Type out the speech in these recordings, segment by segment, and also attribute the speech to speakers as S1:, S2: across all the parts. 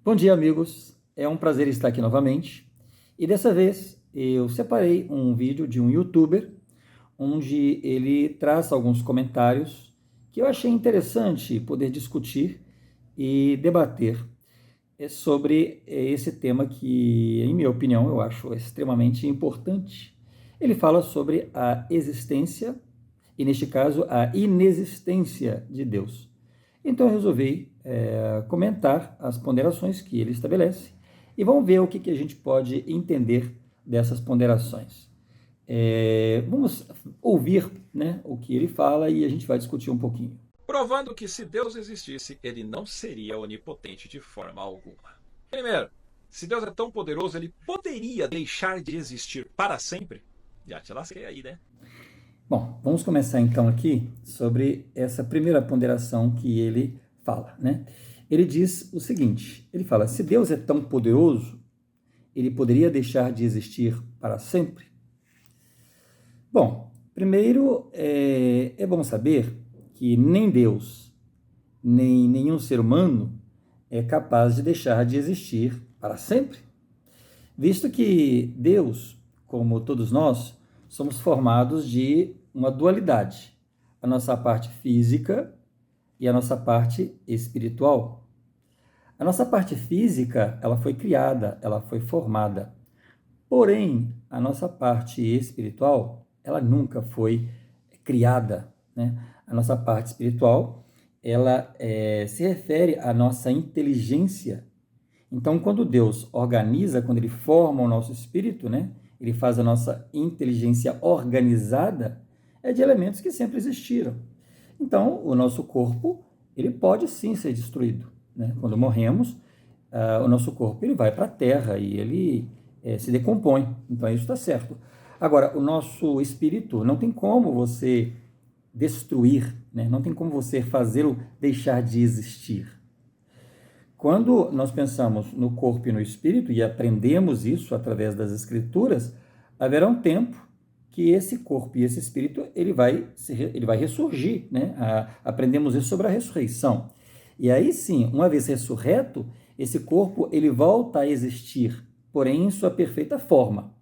S1: Bom dia, amigos. É um prazer estar aqui novamente. E dessa vez eu separei um vídeo de um youtuber onde ele traz alguns comentários que eu achei interessante poder discutir e debater sobre esse tema que, em minha opinião, eu acho extremamente importante. Ele fala sobre a existência e, neste caso, a inexistência de Deus. Então eu resolvi comentar as ponderações que ele estabelece e vamos ver o que a gente pode entender dessas ponderações. Vamos ouvir, né, o que ele fala e a gente vai discutir um pouquinho.
S2: Provando que se Deus existisse, ele não seria onipotente de forma alguma. Primeiro, se Deus é tão poderoso, ele poderia deixar de existir para sempre? Já te lasquei aí, né?
S1: Bom, vamos começar então aqui sobre essa primeira ponderação que ele fala, né? Ele diz o seguinte, ele fala, se Deus é tão poderoso, ele poderia deixar de existir para sempre? Bom, primeiro é bom saber que nem Deus, nem nenhum ser humano é capaz de deixar de existir para sempre, visto que Deus, como todos nós, somos formados de uma dualidade, a nossa parte física e a nossa parte espiritual. A nossa parte física, ela foi criada, ela foi formada. Porém, a nossa parte espiritual, ela nunca foi criada, né? A nossa parte espiritual, ela se refere à nossa inteligência. Então, quando Deus organiza, quando Ele forma o nosso espírito, né? Ele faz a nossa inteligência organizada, é de elementos que sempre existiram. Então, o nosso corpo, ele pode sim ser destruído, né? Quando morremos, o nosso corpo ele vai para a terra e ele se decompõe. Então, isso está certo. Agora, o nosso espírito, não tem como você destruir, né? Não tem como você fazê-lo deixar de existir. Quando nós pensamos no corpo e no espírito, e aprendemos isso através das escrituras, haverá um tempo que esse corpo e esse espírito ele vai ressurgir, né? Aprendemos isso sobre a ressurreição. E aí sim, uma vez ressurreto, esse corpo ele volta a existir, porém em sua perfeita forma.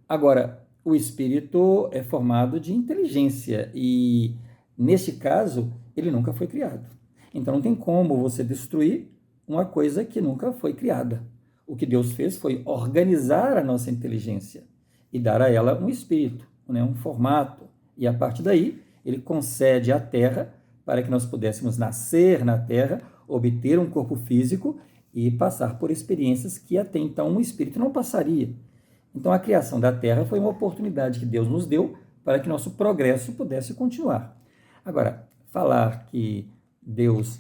S1: Agora, o espírito é formado de inteligência e, neste caso, ele nunca foi criado. Então não tem como você destruir uma coisa que nunca foi criada. O que Deus fez foi organizar a nossa inteligência e dar a ela um espírito, né, um formato. E a partir daí, ele concede à Terra para que nós pudéssemos nascer na Terra, obter um corpo físico e passar por experiências que até então um espírito não passaria. Então, a criação da Terra foi uma oportunidade que Deus nos deu para que nosso progresso pudesse continuar. Agora, falar que Deus,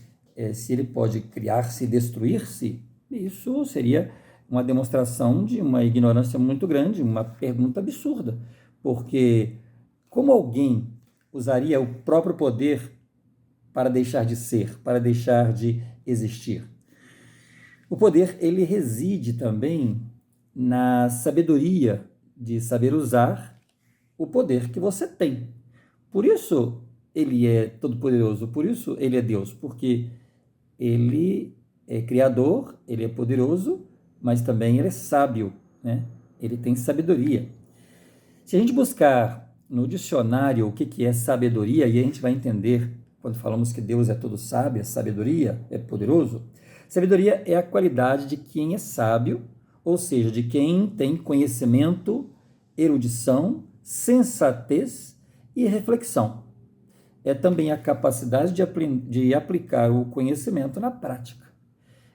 S1: se ele pode criar-se e destruir-se, isso seria uma demonstração de uma ignorância muito grande, uma pergunta absurda, porque como alguém usaria o próprio poder para deixar de ser, para deixar de existir? O poder, ele reside também na sabedoria de saber usar o poder que você tem. Por isso ele é todo-poderoso, por isso ele é Deus, porque ele é criador, ele é poderoso, mas também ele é sábio, né? Ele tem sabedoria. Se a gente buscar no dicionário o que é sabedoria, e a gente vai entender quando falamos que Deus é todo sábio, é sabedoria, é poderoso. Sabedoria é a qualidade de quem é sábio, ou seja, de quem tem conhecimento, erudição, sensatez e reflexão. É também a capacidade de aplicar o conhecimento na prática.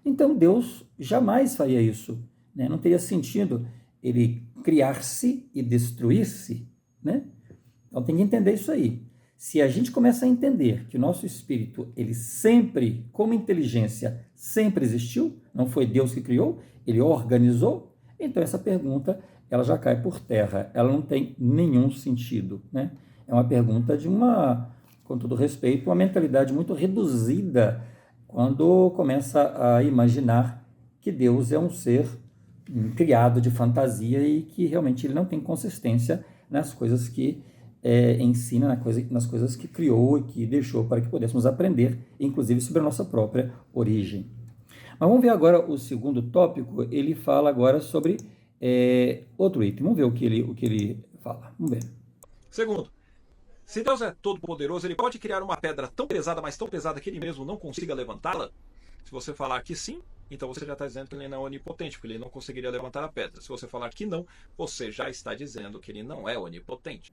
S1: Então Deus jamais faria isso, né? Não teria sentido ele criar-se e destruir-se, né? Então tem que entender isso aí. Se a gente começa a entender que o nosso espírito, ele sempre, como inteligência, sempre existiu, não foi Deus que criou, ele organizou, então essa pergunta ela já cai por terra, ela não tem nenhum sentido, né? É uma pergunta de uma, com todo respeito, uma mentalidade muito reduzida quando começa a imaginar que Deus é um ser criado de fantasia e que realmente ele não tem consistência nas coisas que ensina, nas coisas que criou e que deixou para que pudéssemos aprender, inclusive sobre a nossa própria origem. Mas vamos ver agora o segundo tópico. Ele fala agora sobre outro item. Vamos ver o que ele fala. Vamos ver.
S2: Segundo, se Deus é todo poderoso, ele pode criar uma pedra tão pesada, mas tão pesada que ele mesmo não consiga levantá-la? Se você falar que sim, então você já está dizendo que ele não é onipotente, porque ele não conseguiria levantar a pedra. Se você falar que não, você já está dizendo que ele não é onipotente.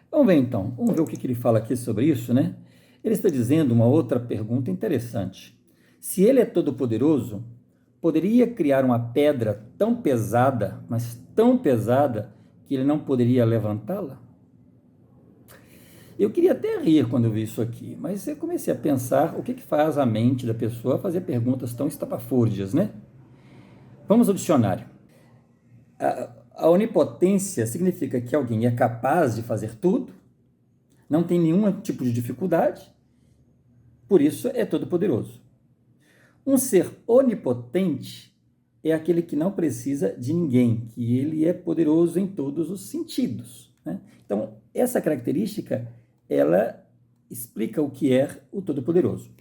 S1: Vamos ver então. Vamos ver o que ele fala aqui sobre isso, né? Ele está dizendo uma outra pergunta interessante. Se ele é todo poderoso, poderia criar uma pedra tão pesada, mas tão pesada, que ele não poderia levantá-la? Eu queria até rir quando eu vi isso aqui, mas eu comecei a pensar o que faz a mente da pessoa fazer perguntas tão estapafúrdias, né? Vamos ao dicionário. A onipotência significa que alguém é capaz de fazer tudo, não tem nenhum tipo de dificuldade, por isso é todo-poderoso. Um ser onipotente é aquele que não precisa de ninguém, que ele é poderoso em todos os sentidos, né? Então, essa característica, ela explica o que é o Todo-Poderoso.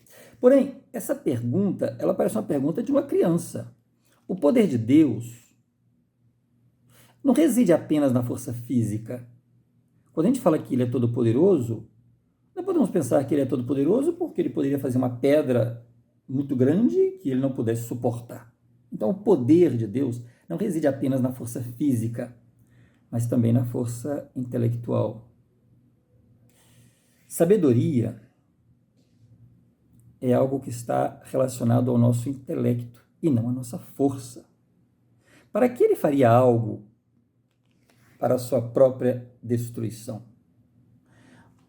S1: Porém, essa pergunta, ela parece uma pergunta de uma criança. O poder de Deus não reside apenas na força física. Quando a gente fala que ele é todo-poderoso, não podemos pensar que ele é todo-poderoso porque ele poderia fazer uma pedra muito grande que ele não pudesse suportar. Então, o poder de Deus não reside apenas na força física, mas também na força intelectual. Sabedoria é algo que está relacionado ao nosso intelecto e não à nossa força. Para que ele faria algo para a sua própria destruição?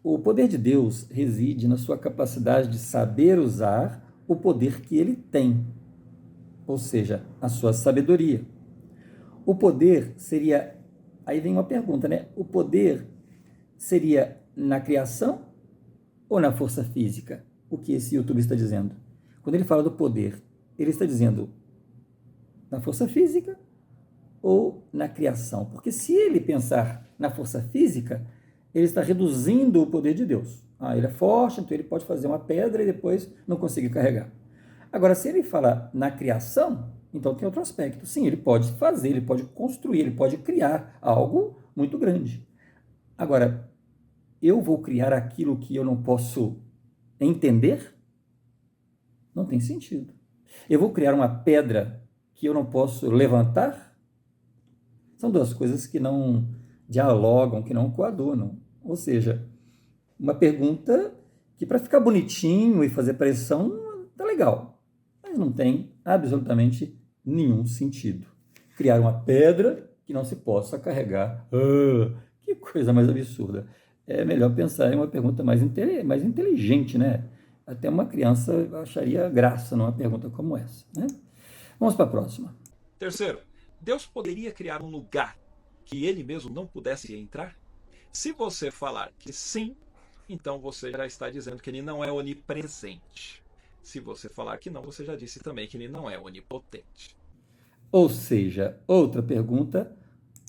S1: O poder de Deus reside na sua capacidade de saber usar o poder que ele tem, ou seja, a sua sabedoria. O poder seria, aí vem uma pergunta, né? O poder seria na criação ou na força física? O que esse YouTube está dizendo? Quando ele fala do poder, ele está dizendo na força física ou na criação? Porque se ele pensar na força física, ele está reduzindo o poder de Deus. Ele é forte, então ele pode fazer uma pedra e depois não conseguir carregar. Agora, se ele fala na criação, então tem outro aspecto. Sim, ele pode fazer, ele pode construir, ele pode criar algo muito grande. Agora, eu vou criar aquilo que eu não posso entender? Não tem sentido. Eu vou criar uma pedra que eu não posso levantar? São duas coisas que não dialogam, que não coadunam. Ou seja, uma pergunta que para ficar bonitinho e fazer pressão tá legal, mas não tem absolutamente nenhum sentido. Criar uma pedra que não se possa carregar. Que coisa mais absurda. É melhor pensar em uma pergunta mais inteligente, né? Até uma criança acharia graça numa pergunta como essa, né? Vamos para a próxima.
S2: Terceiro, Deus poderia criar um lugar que ele mesmo não pudesse entrar? Se você falar que sim, então você já está dizendo que ele não é onipresente. Se você falar que não, você já disse também que ele não é onipotente.
S1: Ou seja, outra pergunta,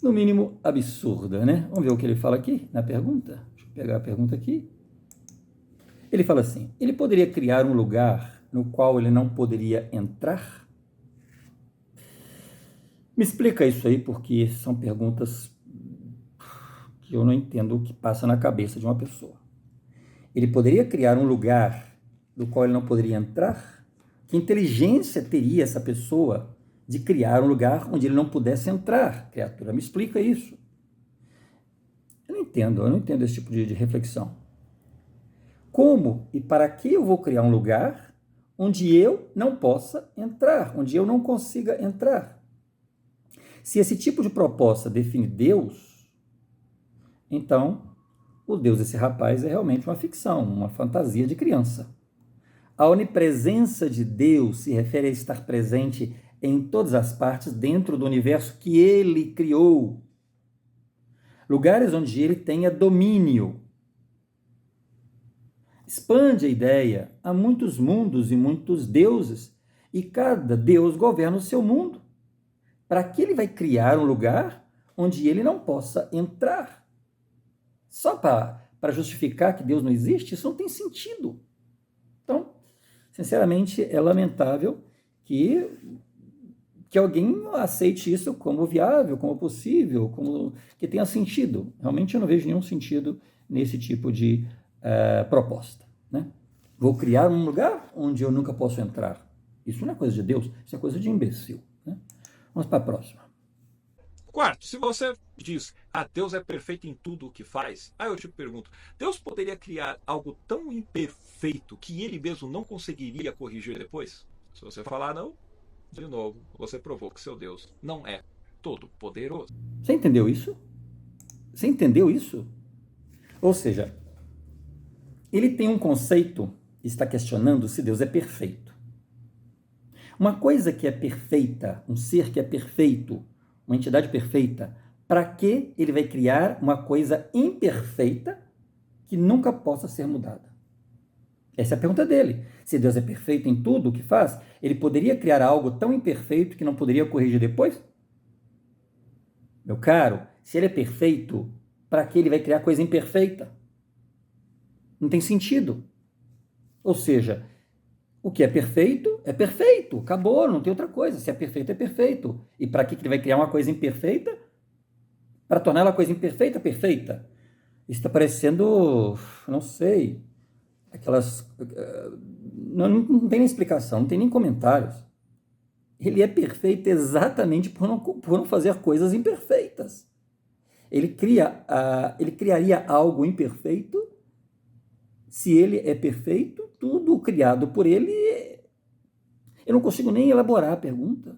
S1: no mínimo absurda, né? Vamos ver o que ele fala aqui na pergunta. Deixa eu pegar a pergunta aqui. Ele fala assim: ele poderia criar um lugar no qual ele não poderia entrar? Me explica isso aí, porque são perguntas que eu não entendo o que passa na cabeça de uma pessoa. Ele poderia criar um lugar no qual ele não poderia entrar? Que inteligência teria essa pessoa de criar um lugar onde ele não pudesse entrar? Criatura, me explica isso. Eu não entendo esse tipo de reflexão. Como e para que eu vou criar um lugar onde eu não possa entrar, onde eu não consiga entrar? Se esse tipo de proposta define Deus, então o Deus desse rapaz é realmente uma ficção, uma fantasia de criança. A onipresença de Deus se refere a estar presente em todas as partes dentro do universo que ele criou. Lugares onde ele tenha domínio. Expande a ideia. Há muitos mundos e muitos deuses, e cada deus governa o seu mundo. Para que ele vai criar um lugar onde ele não possa entrar? Só para justificar que Deus não existe? Isso não tem sentido. Então, sinceramente, é lamentável que alguém aceite isso como viável, como possível, como que tenha sentido. Realmente eu não vejo nenhum sentido nesse tipo de proposta, né? Vou criar um lugar onde eu nunca posso entrar. Isso não é coisa de Deus, isso é coisa de imbecil, né? Vamos para a próxima.
S2: Quarto, se você diz, Deus é perfeito em tudo o que faz, aí eu te pergunto, Deus poderia criar algo tão imperfeito que ele mesmo não conseguiria corrigir depois? Se você falar não, de novo, você provou que seu Deus não é todo poderoso.
S1: Você entendeu isso? Você entendeu isso? Ou seja, ele tem um conceito, está questionando se Deus é perfeito. Uma coisa que é perfeita, um ser que é perfeito, uma entidade perfeita, para que ele vai criar uma coisa imperfeita que nunca possa ser mudada? Essa é a pergunta dele. Se Deus é perfeito em tudo o que faz, ele poderia criar algo tão imperfeito que não poderia corrigir depois? Meu caro, se ele é perfeito, para que ele vai criar coisa imperfeita? Não tem sentido. Ou seja, o que é perfeito, acabou, não tem outra coisa. Se é perfeito, é perfeito. E para que ele vai criar uma coisa imperfeita? Para tornar ela coisa imperfeita, perfeita. Isso está parecendo, não sei, aquelas... Não tem nem explicação, não tem nem comentários. Ele é perfeito exatamente por não fazer coisas imperfeitas. Ele criaria algo imperfeito. Se ele é perfeito, tudo criado por ele... Eu não consigo nem elaborar a pergunta.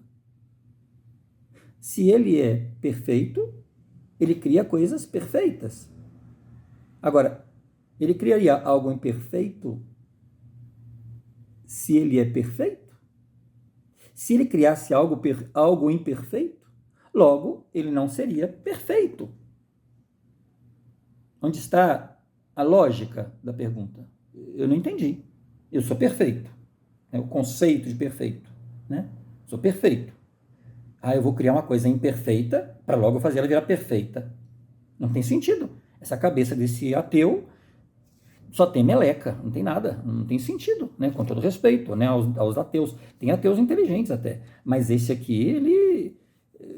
S1: Se ele é perfeito, ele cria coisas perfeitas. Agora, ele criaria algo imperfeito se ele é perfeito? Se ele criasse algo imperfeito, logo, ele não seria perfeito. Onde está a lógica da pergunta? Eu não entendi. Eu sou perfeito. É o conceito de perfeito, né? Sou perfeito. Eu vou criar uma coisa imperfeita para logo fazer ela virar perfeita. Não tem sentido. Essa cabeça desse ateu só tem meleca, não tem nada, não tem sentido, né? Com todo respeito, né, aos ateus. Tem ateus inteligentes até, mas esse aqui, ele,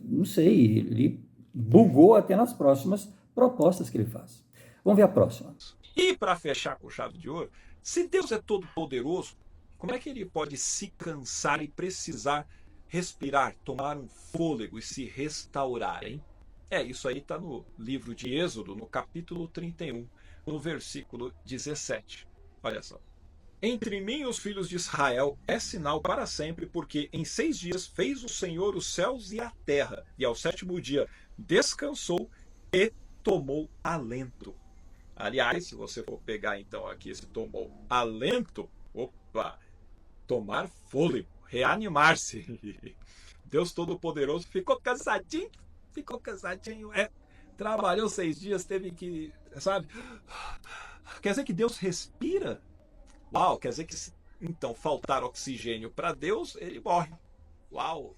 S1: não sei, ele bugou até nas próximas propostas que ele faz. Vamos ver a próxima.
S2: E para fechar com chave de ouro, se Deus é todo poderoso, como é que ele pode se cansar e precisar respirar, tomar um fôlego e se restaurar, hein? Isso aí está no livro de Êxodo, no capítulo 31, no versículo 17. Olha só. Entre mim e os filhos de Israel é sinal para sempre, porque em 6 dias fez o Senhor os céus e a terra, e ao 7º dia descansou e tomou alento. Aliás, se você for pegar então aqui esse tomou alento, tomar fôlego, reanimar-se. Deus Todo-Poderoso ficou cansadinho, trabalhou 6 dias, teve que, sabe? Quer dizer que Deus respira? Uau, quer dizer que se então faltar oxigênio para Deus, ele morre. Uau,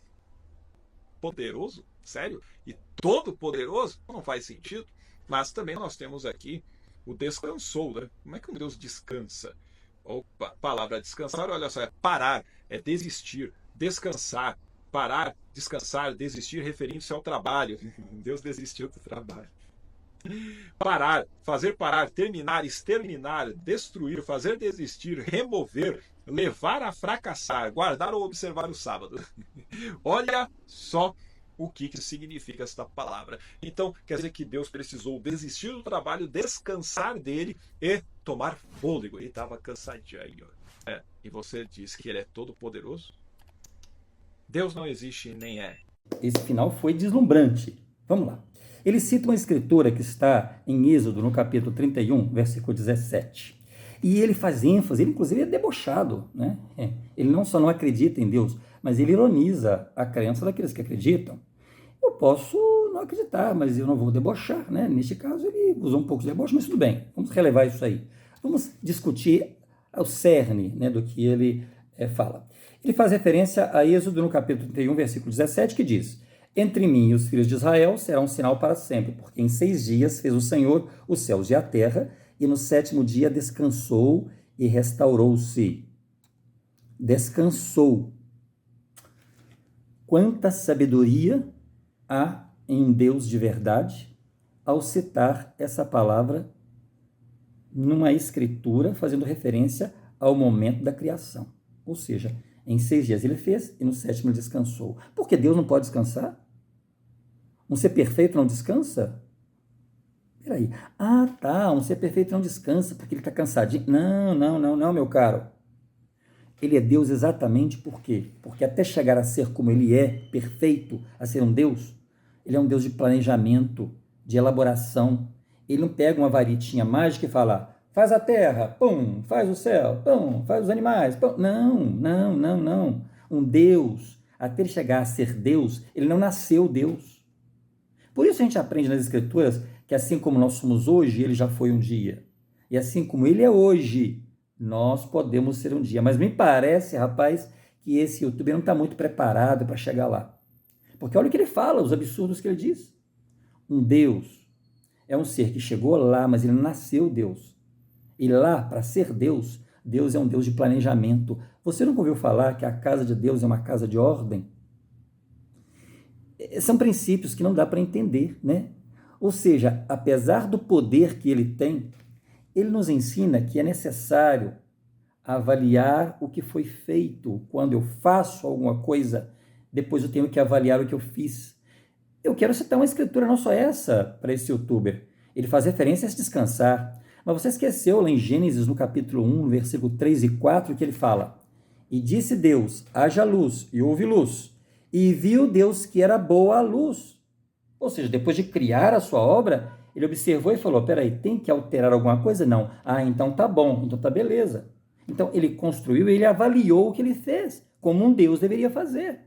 S2: poderoso? Sério? E todo poderoso? Não faz sentido. Mas também nós temos aqui o descansou, né? Como é que um Deus descansa? Opa, palavra descansar, olha só, é parar, é desistir, descansar, parar, descansar, desistir, referindo-se ao trabalho. Deus desistiu do trabalho. Parar, fazer parar, terminar, exterminar, destruir, fazer desistir, remover, levar a fracassar, guardar ou observar o sábado. Olha só o que significa esta palavra. Então, quer dizer que Deus precisou desistir do trabalho, descansar dele e tomar fôlego. Ele estava cansadinho. E você diz que ele é todo poderoso? Deus não existe nem é.
S1: Esse final foi deslumbrante. Vamos lá. Ele cita uma escritura que está em Êxodo, no capítulo 31, versículo 17. E ele faz ênfase, ele inclusive é debochado, né? Ele não só não acredita em Deus, mas ele ironiza a crença daqueles que acreditam. Eu posso não acreditar, mas eu não vou debochar, né? Neste caso, ele usou um pouco de deboche, mas tudo bem, vamos relevar isso aí. Vamos discutir o cerne, né, do que ele fala. Ele faz referência a Êxodo, no capítulo 31, versículo 17, que diz: entre mim e os filhos de Israel será um sinal para sempre, porque em 6 dias fez o Senhor os céus e a terra, e no 7º dia descansou e restaurou-se. Descansou. quanta sabedoria há em um Deus de verdade ao citar essa palavra numa escritura fazendo referência ao momento da criação. Ou seja, em 6 dias ele fez e no 7º ele descansou. Por que Deus não pode descansar? Um ser perfeito não descansa? Peraí. Ah, tá, um ser perfeito não descansa porque ele está cansadinho. Não, meu caro. Ele é Deus exatamente por quê? Porque até chegar a ser como ele é, perfeito, a ser um Deus, ele é um Deus de planejamento, de elaboração. Ele não pega uma varitinha mágica e fala, faz a terra, pum, faz o céu, pum, faz os animais, pum. Não. Um Deus, até ele chegar a ser Deus, ele não nasceu Deus. Por isso a gente aprende nas Escrituras que assim como nós somos hoje, ele já foi um dia. E assim como ele é hoje, nós podemos ser um dia. Mas me parece, rapaz, que esse youtuber não está muito preparado para chegar lá. Porque olha o que ele fala, os absurdos que ele diz. Um Deus é um ser que chegou lá, mas ele não nasceu Deus. E lá, para ser Deus, Deus é um Deus de planejamento. Você nunca ouviu falar que a casa de Deus é uma casa de ordem? São princípios que não dá para entender, né? Ou seja, apesar do poder que ele tem, ele nos ensina que é necessário avaliar o que foi feito. Quando eu faço alguma coisa, depois eu tenho que avaliar o que eu fiz. Eu quero citar uma escritura, não só essa, para esse youtuber. Ele faz referência a descansar. Mas você esqueceu lá em Gênesis, no capítulo 1, versículo 3 e 4, que ele fala: E disse Deus, haja luz, e houve luz. E viu Deus que era boa a luz. Ou seja, depois de criar a sua obra, ele observou e falou, peraí, tem que alterar alguma coisa? Não. Ah, então tá bom, então tá beleza. Então ele construiu e ele avaliou o que ele fez, como um Deus deveria fazer.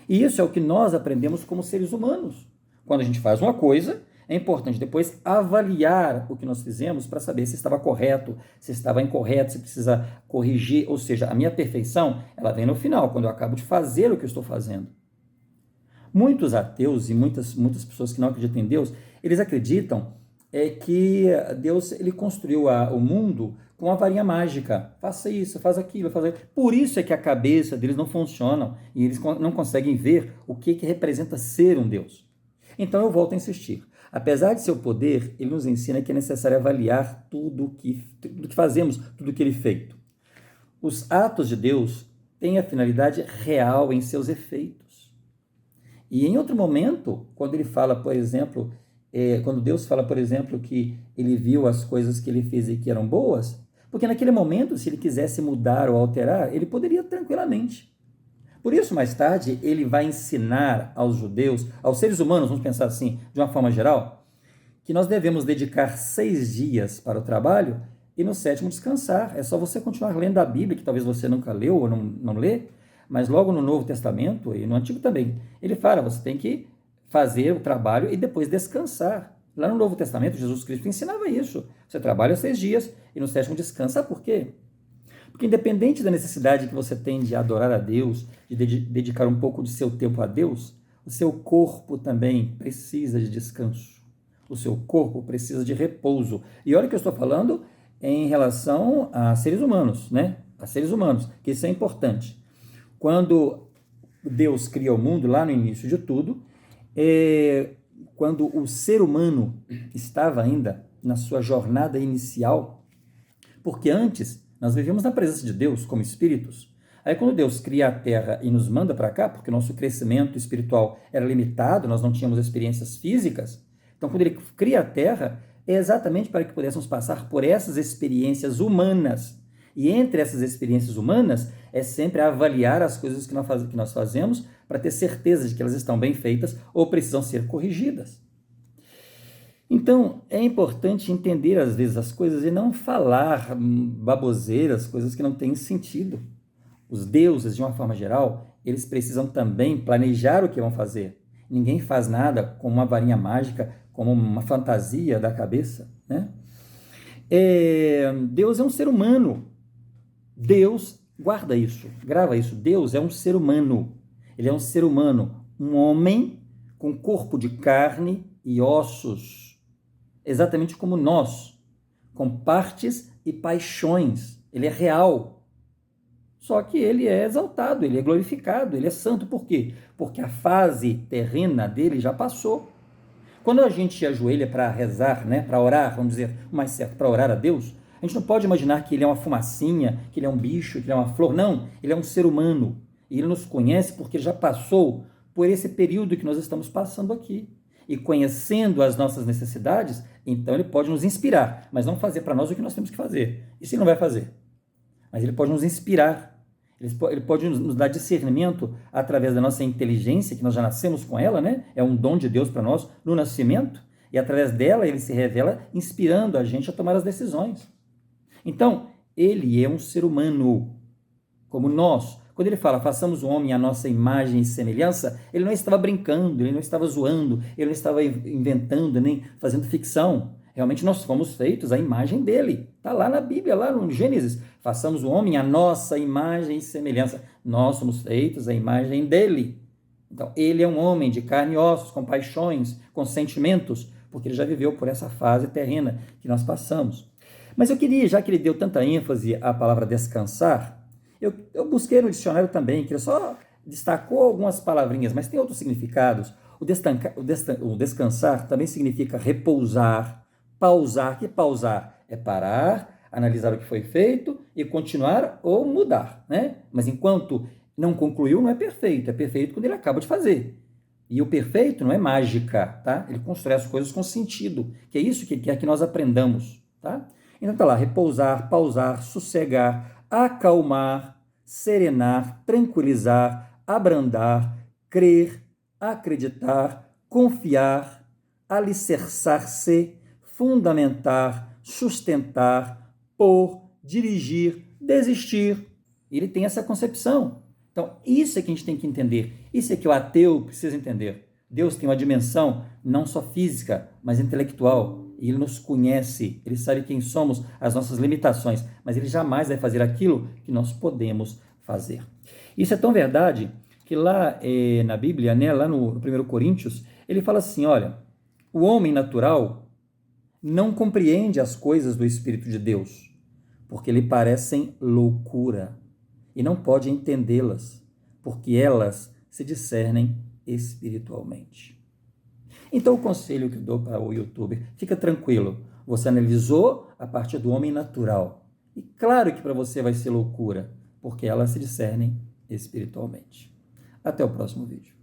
S1: E isso é o que nós aprendemos como seres humanos. Quando a gente faz uma coisa, é importante depois avaliar o que nós fizemos para saber se estava correto, se estava incorreto, se precisa corrigir. Ou seja, a minha perfeição, ela vem no final, quando eu acabo de fazer o que eu estou fazendo. Muitos ateus e muitas pessoas que não acreditam em Deus, eles acreditam que Deus ele construiu o mundo com uma varinha mágica. Faça isso, faz aquilo, faz aquilo. Por isso é que a cabeça deles não funciona e eles não conseguem ver o que representa ser um Deus. Então eu volto a insistir. Apesar de seu poder, ele nos ensina que é necessário avaliar tudo que fazemos, tudo que ele é feito. Os atos de Deus têm a finalidade real em seus efeitos. E em outro momento, quando ele fala, por exemplo, quando Deus fala, por exemplo, que ele viu as coisas que ele fez e que eram boas, porque naquele momento, se ele quisesse mudar ou alterar, ele poderia tranquilamente. Por isso, mais tarde, ele vai ensinar aos judeus, aos seres humanos, vamos pensar assim, de uma forma geral, que nós devemos dedicar 6 dias para o trabalho e no 7º descansar. É só você continuar lendo a Bíblia, que talvez você nunca leu ou não lê, mas logo no Novo Testamento e no Antigo também, ele fala, você tem que fazer o trabalho e depois descansar. Lá no Novo Testamento, Jesus Cristo ensinava isso. Você trabalha 6 dias e no 7º descansa. Por quê? Porque independente da necessidade que você tem de adorar a Deus, de dedicar um pouco de seu tempo a Deus, o seu corpo também precisa de descanso. O seu corpo precisa de repouso. E olha que eu estou falando em relação a seres humanos, né? A seres humanos, que isso é importante. Quando Deus cria o mundo, lá no início de tudo, quando o ser humano estava ainda na sua jornada inicial, porque antes nós vivíamos na presença de Deus como espíritos. Aí quando Deus cria a Terra e nos manda para cá, porque o nosso crescimento espiritual era limitado, nós não tínhamos experiências físicas, então quando ele cria a Terra, é exatamente para que pudéssemos passar por essas experiências humanas. E entre essas experiências humanas, é sempre avaliar as coisas que nós fazemos para ter certeza de que elas estão bem feitas ou precisam ser corrigidas. Então, é importante entender, às vezes, as coisas e não falar baboseiras, coisas que não têm sentido. Os deuses, de uma forma geral, eles precisam também planejar o que vão fazer. Ninguém faz nada com uma varinha mágica, como uma fantasia da cabeça, né? Deus é um ser humano. Deus, guarda isso, grava isso, Deus é um ser humano. Ele é um ser humano, um homem com corpo de carne e ossos, exatamente como nós, com partes e paixões. Ele é real. Só que ele é exaltado, ele é glorificado, ele é santo. Por quê? Porque a fase terrena dele já passou. Quando a gente ajoelha para rezar, né, para orar, vamos dizer, o mais certo, para orar a Deus, a gente não pode imaginar que ele é uma fumacinha, que ele é um bicho, que ele é uma flor. Não, ele é um ser humano. E ele nos conhece porque já passou por esse período que nós estamos passando aqui. E conhecendo as nossas necessidades, então ele pode nos inspirar, mas não fazer para nós o que nós temos que fazer. Isso ele não vai fazer. Mas ele pode nos inspirar. Ele pode nos dar discernimento através da nossa inteligência, que nós já nascemos com ela, né? É um dom de Deus para nós no nascimento, e através dela ele se revela inspirando a gente a tomar as decisões. Então, ele é um ser humano, como nós. Quando ele fala, façamos o homem à nossa imagem e semelhança, ele não estava brincando, ele não estava zoando, ele não estava inventando, nem fazendo ficção. Realmente nós fomos feitos à imagem dele. Está lá na Bíblia, lá no Gênesis. Façamos o homem à nossa imagem e semelhança. Nós somos feitos à imagem dele. Então, ele é um homem de carne e ossos, com paixões, com sentimentos, porque ele já viveu por essa fase terrena que nós passamos. Mas eu queria, já que ele deu tanta ênfase à palavra descansar, eu busquei no dicionário também, que ele só destacou algumas palavrinhas, mas tem outros significados. O descansar também significa repousar, pausar. Que pausar? É parar, analisar o que foi feito e continuar ou mudar, né? Mas enquanto não concluiu, não é perfeito. É perfeito quando ele acaba de fazer. E o perfeito não é mágica, tá? Ele constrói as coisas com sentido, que é isso que quer que nós aprendamos, tá? Então tá lá, repousar, pausar, sossegar, acalmar, serenar, tranquilizar, abrandar, crer, acreditar, confiar, alicerçar-se, fundamentar, sustentar, pôr, dirigir, desistir. Ele tem essa concepção. Então, isso é que a gente tem que entender. Isso é que o ateu precisa entender. Deus tem uma dimensão não só física, mas intelectual. E ele nos conhece, ele sabe quem somos, as nossas limitações, mas ele jamais vai fazer aquilo que nós podemos fazer. Isso é tão verdade que lá na Bíblia, né, lá no 1 Coríntios, ele fala assim, olha, o homem natural não compreende as coisas do Espírito de Deus, porque lhe parecem loucura, e não pode entendê-las, porque elas se discernem espiritualmente. Então, o conselho que eu dou para o youtuber, fica tranquilo, você analisou a partir do homem natural, e claro que para você vai ser loucura, porque elas se discernem espiritualmente. Até o próximo vídeo.